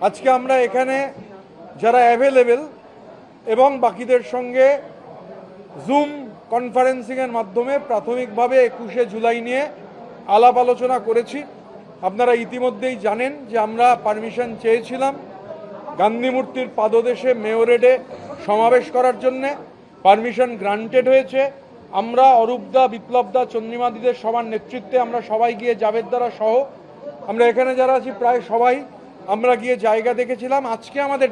আজকে আমরা এখানে যারা অ্যাভেলেবেল এবং বাকিদের সঙ্গে জুম কনফারেন্সিংয়ের মাধ্যমে প্রাথমিকভাবে 21শে জুলাই নিয়ে আলাপ আলোচনা করেছি। আপনারা ইতিমধ্যেই জানেন যে আমরা পারমিশন চেয়েছিলাম গান্ধী মূর্তির পাদদেশে মেয়রেডে সমাবেশ করার জন্যে। পারমিশন গ্রান্টেড হয়েছে। আমরা অরূপদা, বিপ্লবদা, চন্দ্রিমাদিদের সবার নেতৃত্বে আমরা সবাই গিয়ে জাভেদ দ্বারা সহ আমরা এখানে যারা আছি প্রায় সবাই আমরা গিয়ে জায়গা দেখেছিলাম। আজকে আমাদের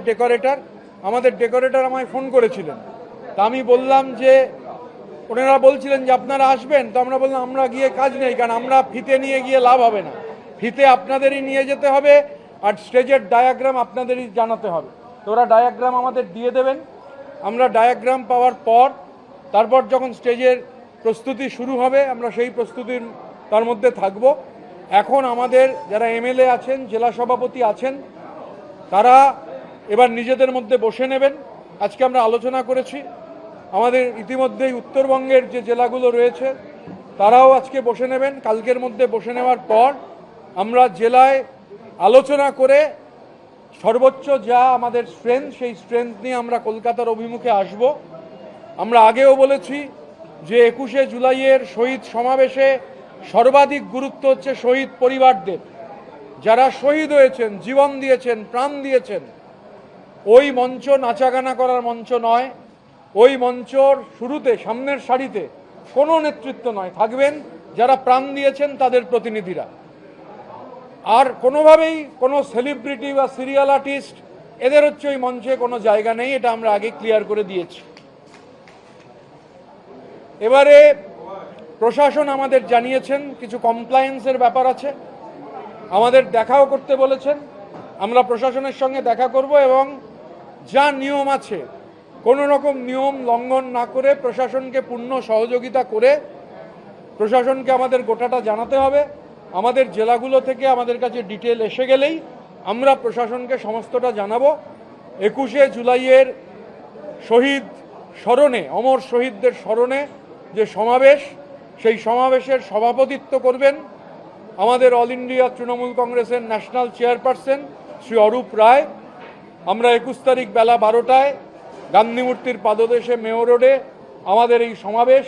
ডেকোরেটর আমায় ফোন করেছিলেন। তা আমি বললাম যে ওনারা বলছিলেন যে আপনারা আসবেন, তো আমরা বললাম আমরা গিয়ে কাজ নেই, কারণ আমরা ফিতে নিয়ে গিয়ে লাভ হবে না, ফিতে আপনাদেরই নিয়ে যেতে হবে আর স্টেজের ডায়াগ্রাম আপনাদেরই জানাতে হবে। তো ওরা ডায়াগ্রাম আমাদের দিয়ে দেবেন। আমরা ডায়াগ্রাম পাওয়ার পর তারপর যখন স্টেজের প্রস্তুতি শুরু হবে আমরা সেই প্রস্তুতির তার মধ্যে থাকব। এখন আমাদের যারা এমএলএ আছেন, জেলা সভাপতি আছেন, তারা এবার নিজেদের মধ্যে বসে নেবেন। আজকে আমরা আলোচনা করেছি, আমাদের ইতিমধ্যেই উত্তরবঙ্গের যে জেলাগুলো রয়েছে তারাও আজকে বসে নেবেন। কালকের মধ্যে বসে নেওয়ার পর আমরা জেলায় আলোচনা করে সর্বোচ্চ যা আমাদের স্ট্রেংথ, সেই স্ট্রেংথ নিয়ে আমরা কলকাতার অভিমুখে আসব। আমরা আগেও বলেছি যে 21শে জুলাইয়ের শহীদ সমাবেশে সর্বাধিক গুরুত্ব হচ্ছে শহীদ পরিবারদের, যারা শহীদ হয়েছেন, জীবন দিয়েছেন, প্রাণ দিয়েছেন। ওই মঞ্চ নাচাগানা করার মঞ্চ নয়। ওই মঞ্চর শুরুতে সামনের সারিতে কোনো নেতৃত্ব নয়, থাকবেন যারা প্রাণ দিয়েছেন তাদের প্রতিনিধিরা। আর কোনোভাবেই কোনো সেলিব্রিটি বা সিরিয়াল আর্টিস্ট এদের হচ্ছে ওই মঞ্চে কোনো জায়গা নেই, এটা আমরা আগে ক্লিয়ার করে দিয়েছি। এবারে প্রশাসন আমাদের জানিয়েছেন কিছু কমপ্লায়েন্সের ব্যাপার আছে, আমাদের দেখাও করতে বলেছেন। আমরা প্রশাসনের সঙ্গে দেখা করব এবং যা নিয়ম আছে কোনো রকম নিয়ম লঙ্ঘন না করে প্রশাসনকে পূর্ণ সহযোগিতা করে প্রশাসনকে আমাদের গোটাটা জানাতে হবে। আমাদের জেলাগুলো থেকে আমাদের কাছে ডিটেল এসে গেলেই আমরা প্রশাসনকে সমস্তটা জানাবো। 21শে জুলাইয়ের শহীদ স্মরণে, অমর শহীদদের স্মরণে যে সমাবেশ, সেই সমাবেশের সভাপতিত্ব করবেন আমাদের অল ইন্ডিয়া তৃণমূল কংগ্রেসের ন্যাশনাল চেয়ারপারসন শ্রী অরূপ রায়। আমরা 21 তারিখ বেলা 12টায় গান্ধী মূর্তির পাদদেশে মেয়র রোডে আমাদের এই সমাবেশ।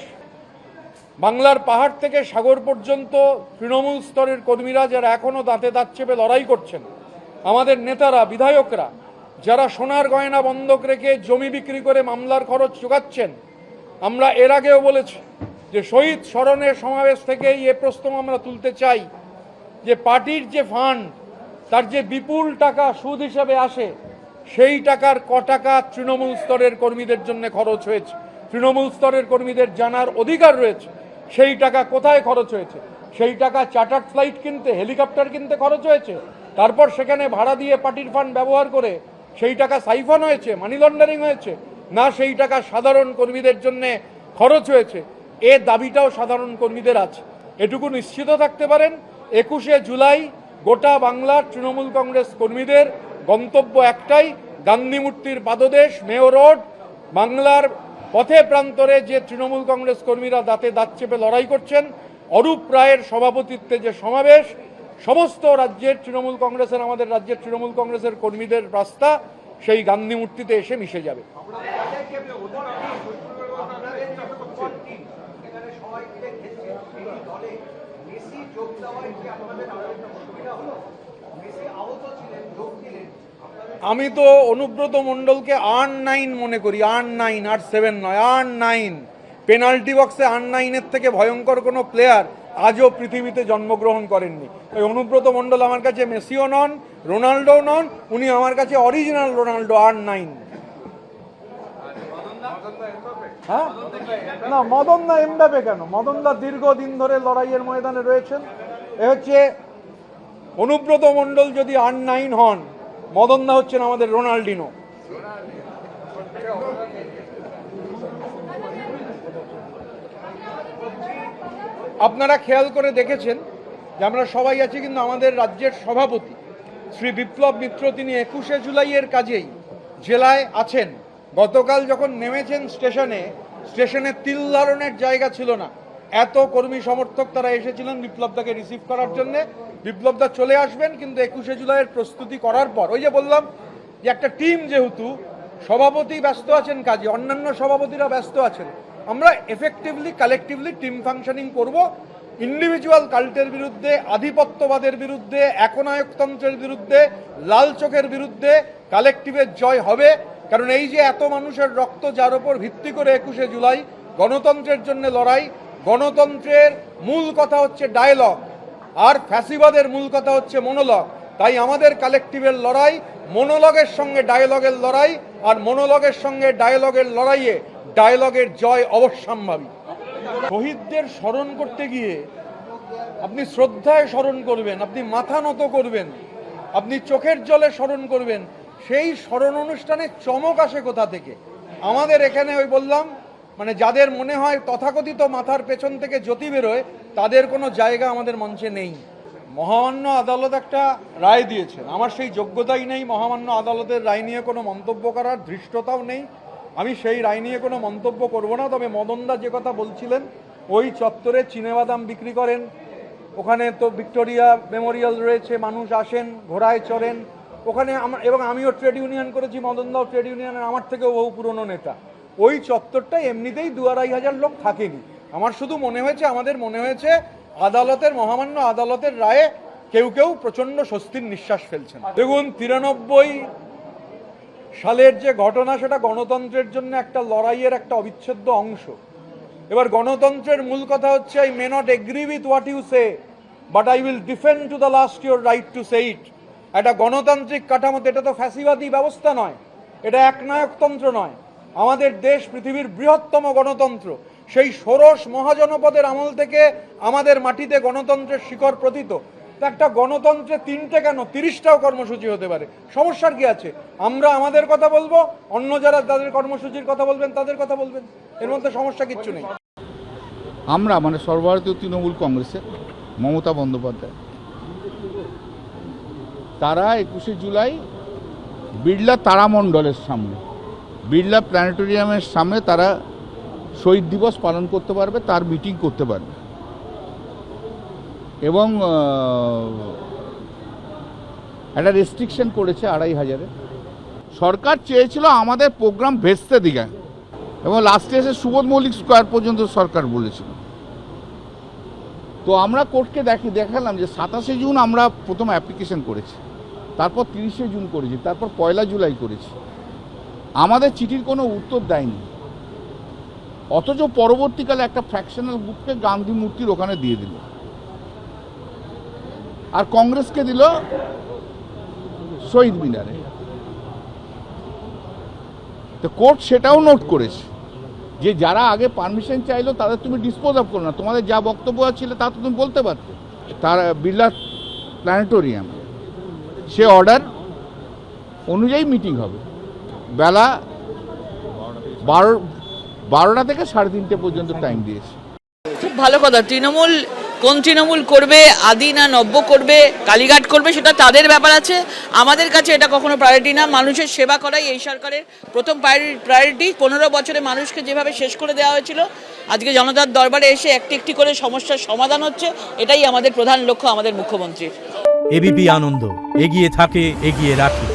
বাংলার পাহাড় থেকে সাগর পর্যন্ত তৃণমূল স্তরের কর্মীরা যারা এখনও দাঁতে দাঁত চেপে লড়াই করছেন, আমাদের নেতারা, বিধায়করা যারা সোনার গয়না বন্ধক রেখে জমি বিক্রি করে মামলার খরচ জোগাচ্ছেন, আমরা এর আগেও বলেছি যে শহীদ স্মরণের সমাবেশ থেকেই এ প্রস্তাব আমরা তুলতে চাই যে পার্টির যে ফান্ড, তার যে বিপুল টাকা সুদ হিসাবে আসে, সেই টাকার ক টাকা তৃণমূল স্তরের কর্মীদের জন্য খরচ হয়েছে। তৃণমূল স্তরের কর্মীদের জানার অধিকার রয়েছে সেই টাকা কোথায় খরচ হয়েছে। সেই টাকা চার্টার্ড ফ্লাইট কিনতে, হেলিকপ্টার কিনতে খরচ হয়েছে, তারপর সেখানে ভাড়া দিয়ে পার্টির ফান্ড ব্যবহার করে সেই টাকা সাইফন হয়েছে, মানি লন্ডারিং হয়েছে, না সেই টাকা সাধারণ কর্মীদের জন্য খরচ হয়েছে। এ দাবিটাও সাধারণ কর্মীদের আছে। এটুকু নিশ্চিত থাকতে পারেন 21শে জুলাই গোটা বাংলার তৃণমূল কংগ্রেস কর্মীদের গন্তব্য একটাই, গান্ধী মূর্তির পাদদেশ, মেয়র রোড। বাংলার পথে প্রান্তরে যে তৃণমূল কংগ্রেস কর্মীরা দাঁতে দাঁত চেপে লড়াই করছেন, অরূপ রায়ের সভাপতিত্বে যে সমাবেশ, সমস্ত রাজ্যের তৃণমূল কংগ্রেসের, আমাদের রাজ্যের তৃণমূল কংগ্রেসের কর্মীদের রাস্তা সেই গান্ধী মূর্তিতে এসে মিশে যাবে। আমি তো অনুব্রত মণ্ডলকে R9 মনে করি, R9, R7 নয়, R9। পেনাল্টি বক্সে R9-এর থেকে ভয়ঙ্কর কোনো প্লেয়ার আজও পৃথিবীতে জন্মগ্রহণ করেননি। ওই অনুব্রত মণ্ডল আমার কাছে মেসিও নন, রোনাল্ডোও নন, উনি আমার কাছে অরিজিনাল রোনাল্ডো, R9। হ্যাঁ, না মদন দা এমবাপে কেন? মদন দা দীর্ঘদিন ধরে লড়াইয়ের ময়দানে রয়েছেন। এ হচ্ছে অনুব্রত মণ্ডল যদি R9 হন, মদন দা হচ্ছেন আমাদের রোনাল্ডিনো। আপনারা খেয়াল করে দেখেছেন যে আমরা সবাই আছি, কিন্তু আমাদের রাজ্যের সভাপতি শ্রী বিপ্লব মিত্র তিনি 21শে জুলাইয়ের কাজেই জেলায় আছেন। গতকাল যখন নেমেছেন স্টেশনে তিল ধারণের জায়গা ছিল না, এত কর্মী সমর্থক তারা এসেছিলেন বিপ্লবদাকে রিসিভ করার জন্য। বিপ্লবদা চলে আসবেন, কিন্তু 21শে জুলাইয়ের প্রস্তুতি করার পর ওই যে বললাম যে একটা টিম, যেহেতু সভাপতি ব্যস্ত আছেন কাজে, অন্যান্য সভাপতিরা ব্যস্ত আছেন, আমরা এফেক্টিভলি কালেকটিভলি টিম ফাংশনিং করব। ইন্ডিভিজুয়াল কাল্টের বিরুদ্ধে, আধিপত্যবাদের বিরুদ্ধে, একনায়কতন্ত্রের বিরুদ্ধে, লাল চোখের বিরুদ্ধে কালেকটিভের জয় হবে। কারণ এই যে এত মানুষের রক্ত যার উপর ভিত্তি করে 21শে জুলাই গণতন্ত্রের জন্য লড়াই, গণতন্ত্রের মূল কথা হচ্ছে ডায়ালগ, আর ফ্যাসিবাদের মূল কথা হচ্ছে মনোলগ। তাই আমাদের কালেকটিভের লড়াই মনোলগের সঙ্গে ডায়ালগের লড়াই, আর মনোলগের সঙ্গে ডায়ালগের লড়াইয়ে ডায়ালগের জয় অবশ্যম্ভাবী। শহীদদের স্মরণ করতে গিয়ে আপনি শ্রদ্ধায় স্মরণ করবেন, আপনি মাথা নত করবেন, আপনি চোখের জলে স্মরণ করবেন, সেই স্মরণ অনুষ্ঠানে চমক আসে কোথা থেকে? আমাদের এখানে ওই বললাম, মানে যাদের মনে হয় তথাকথিত মাথার পেছন থেকে জ্যোতি বেরোয়, তাদের কোনো জায়গা আমাদের মঞ্চে নেই। মহামান্য আদালত একটা রায় দিয়েছেন, আমার সেই যোগ্যতাই নেই মহামান্য আদালতের রায় নিয়ে কোনো মন্তব্য করার, ধৃষ্টতাও নেই। আমি সেই রায় নিয়ে কোনো মন্তব্য করব না। তবে মদনদা যে কথা বলছিলেন, ওই চত্বরে চিনেবাদাম বিক্রি করেন, ওখানে তো ভিক্টোরিয়া মেমোরিয়াল রয়েছে, মানুষ আসেন, ঘোড়ায় চড়েন ওখানে। এবং আমিও ট্রেড ইউনিয়ন করেছি, মদনদাও ট্রেড ইউনিয়নের আমার থেকেও বহু পুরনো নেতা। ওই চত্বরটা এমনিতেই 2-2.5 লোক থাকেনি। আমার শুধু মনে হয়েছে, আমাদের মনে হয়েছে আদালতের, মহামান্য আদালতের রায়ে কেউ কেউ প্রচণ্ড স্বস্তির নিঃশ্বাস ফেলছেন। দেখুন, 93 সালের যে ঘটনা, সেটা গণতন্ত্রের জন্য একটা লড়াইয়ের একটা অবিচ্ছেদ্য অংশ। এবার গণতন্ত্রের মূল কথা হচ্ছে, I may not agree with what you say, but I will defend to the last your right to say it. একটা গণতান্ত্রিক কাঠামোতে, এটা তো ফ্যাসিবাদী ব্যবস্থা নয়, এটা একনায়কতন্ত্র নয়। আমাদের দেশ পৃথিবীর বৃহত্তম গণতন্ত্র। সেই ষোড়শ মহাজনপদের আমল থেকে আমাদের মাটিতে গণতন্ত্রের শিকড় প্রথিত। একটা গণতন্ত্রে 3টে কেন 30টাও কর্মসূচি হতে পারে, সমস্যার কি আছে? আমরা আমাদের কথা বলবো, অন্য যারা তাদের কর্মসূচির কথা বলবেন তাদের কথা বলবেন, এর মধ্যে সমস্যা কিচ্ছু নেই। আমরা মানে সর্বভারতীয় তৃণমূল কংগ্রেসের মমতা বন্দ্যোপাধ্যায়, তারা 21শে জুলাই বিড়লা তারামণ্ডলের সামনে, বিড়লা প্ল্যানেটোরিয়ামের সামনে তারা শহীদ দিবস পালন করতে পারবে, তার মিটিং করতে পারবে। এবং একটা রেস্ট্রিকশন করেছে 2500-এ। সরকার চেয়েছিল আমাদের প্রোগ্রাম ভেস্তে দিকে, এবং লাস্টে এসে সুবোধ মল্লিক স্কোয়ার পর্যন্ত সরকার বলেছিল। তো আমরা কোর্টকে দেখালাম যে 27শে জুন আমরা প্রথম অ্যাপ্লিকেশন করেছি, তারপর 30শে জুন করেছি, তারপর 1 জুলাই করেছি। আমাদের চিঠির কোনো উত্তর দেয়নি, অথচ পরবর্তীকালে একটা ফ্র্যাকশনাল গ্রুপকে গান্ধী মূর্তির ওখানে দিয়ে দিল, আর কংগ্রেসকে দিল শহীদ মিনারে। তো কোর্ট সেটাও নোট করেছে যে যারা আগে পারমিশন চাইলো তাদের তুমি ডিসপোজ অফ করো না, তোমাদের যা বক্তব্য ছিল তা তো তুমি বলতে পারতে। তার বিড়লা প্ল্যানেটোরিয়াম, সে অর্ডার অনুযায়ী মিটিং হবে, বেলা 12টা থেকে 3:30 পর্যন্ত টাইম দিয়েছে। খুব ভালো কথা। তৃণমূল কোন তৃণমূল করবে, আদি না নব্য করবে, কালীঘাট করবে, সেটা তাদের ব্যাপার আছে। আমাদের কাছে এটা কখনো প্রায়োরিটি না। মানুষের সেবা করাই এই সরকারের প্রথম প্রায়োরিটি। 15 বছরে মানুষকে যেভাবে শেষ করে দেওয়া হয়েছিল, আজকে জনতার দরবারে এসে একটি একটি করে সমস্যার সমাধান হচ্ছে, এটাই আমাদের প্রধান লক্ষ্য আমাদের মুখ্যমন্ত্রীর। এবিপি আনন্দ, এগিয়ে থাকে, এগিয়ে রাখে।